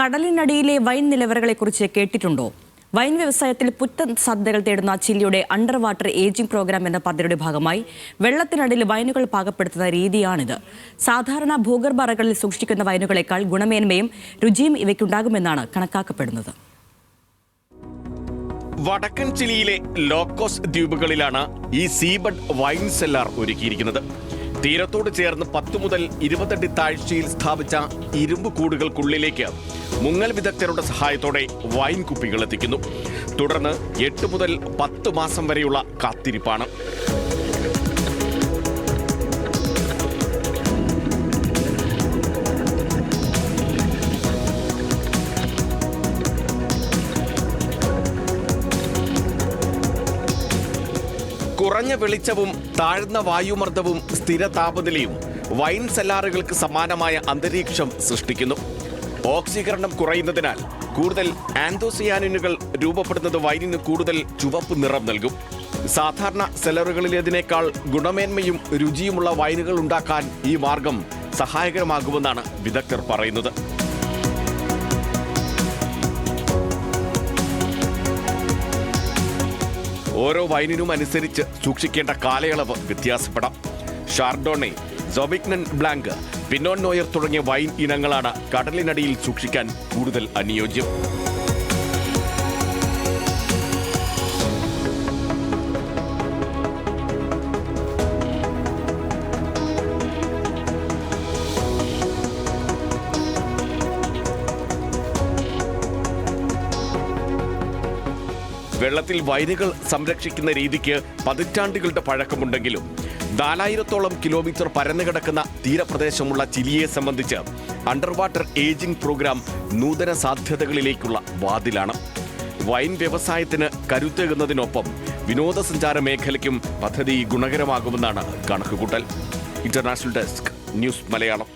കടലിനടിയിലെ wine നിലവറകളെക്കുറിച്ച് കേട്ടിട്ടുണ്ടോ? Wine വ്യവസായത്തിൽ പുത്തൻ സാധ്യതകൾ തേടുന്ന ചിലിയുടെ അണ്ടർ വാട്ടർ ഏജിംഗ് പ്രോഗ്രാം എന്ന പദ്ധതിയുടെ ഭാഗമായി വെള്ളത്തിനടിയിൽ വൈനുകൾ പാകപ്പെടുത്തുന്ന രീതിയാണിത്. സാധാരണ ഭൂഗർഭ അറകളിൽ സൂക്ഷിക്കുന്ന വൈനുകളെക്കാൾ ഗുണമേന്മയും രുചിയും ഇവയ്ക്കുണ്ടാകുമെന്നാണ് കണക്കാക്കപ്പെടുന്നത്. വടക്കൻ ചിലിയിലെ ലോക്കോസ് ദ്വീപുകളിലാണ് ഈ സീബഡ് വൈൻ സെല്ലാർ ഒരുക്കിയിരിക്കുന്നത്. തീരത്തോട് ചേർന്ന് 10 മുതൽ 20 അടി താഴ്ചയിൽ സ്ഥാപിച്ച ഇരുമ്പ് കൂടുകൾക്കുള്ളിലേക്ക് മുങ്ങൽ വിദഗ്ധരുടെ സഹായത്തോടെ വൈൻ കുപ്പികൾ എത്തിക്കുന്നു. തുടർന്ന് 8 മുതൽ 10 മാസം വരെയുള്ള കാത്തിരിപ്പാണ്. കുറഞ്ഞ വെളിച്ചവും താഴ്ന്ന വായുമർദ്ദവും സ്ഥിര താപനിലയും വൈൻ സെല്ലാറുകൾക്ക് സമാനമായ അന്തരീക്ഷം സൃഷ്ടിക്കുന്നു. ഓക്സീകരണം കുറയുന്നതിനാൽ കൂടുതൽ ആന്തോസിയാനിനുകൾ രൂപപ്പെടുന്നത് വൈനിന് കൂടുതൽ ചുവപ്പ് നിറം നൽകും. സാധാരണ സെല്ലറുകളിലേതിനേക്കാൾ ഗുണമേന്മയും രുചിയുമുള്ള വൈനുകൾ ഉണ്ടാക്കാൻ ഈ മാർഗം സഹായകരമാകുമെന്നാണ് വിദഗ്ധർ പറയുന്നത്. ഓരോ വൈനിനും അനുസരിച്ച് സൂക്ഷിക്കേണ്ട കാലയളവ് വ്യത്യാസപ്പെടാം. ഷാർഡോണെ, സോവിഗ്നൺ ബ്ലാങ്ക്, പിനോൺ നോയർ തുടങ്ങിയ വൈൻ ഇനങ്ങളാണ് കടലിനടിയിൽ സൂക്ഷിക്കാൻ കൂടുതൽ അനുയോജ്യം. വെള്ളത്തിൽ വൈനുകൾ സംരക്ഷിക്കുന്ന രീതിക്ക് പതിറ്റാണ്ടുകളുടെ പഴക്കമുണ്ടെങ്കിലും 4000-ഓളം കിലോമീറ്റർ പരന്നുകിടക്കുന്ന തീരപ്രദേശമുള്ള ചിലിയെ സംബന്ധിച്ച് അണ്ടർ വാട്ടർ ഏജിംഗ് പ്രോഗ്രാം നൂതന സാധ്യതകളിലേക്കുള്ള വാതിലാണ്. വൈൻ വ്യവസായത്തിന് കരുത്തേകുന്നതിനൊപ്പം വിനോദസഞ്ചാര മേഖലയ്ക്കും പദ്ധതി ഗുണകരമാകുമെന്നാണ് കണക്കുകൂട്ടൽ. International desk, news Malayalam.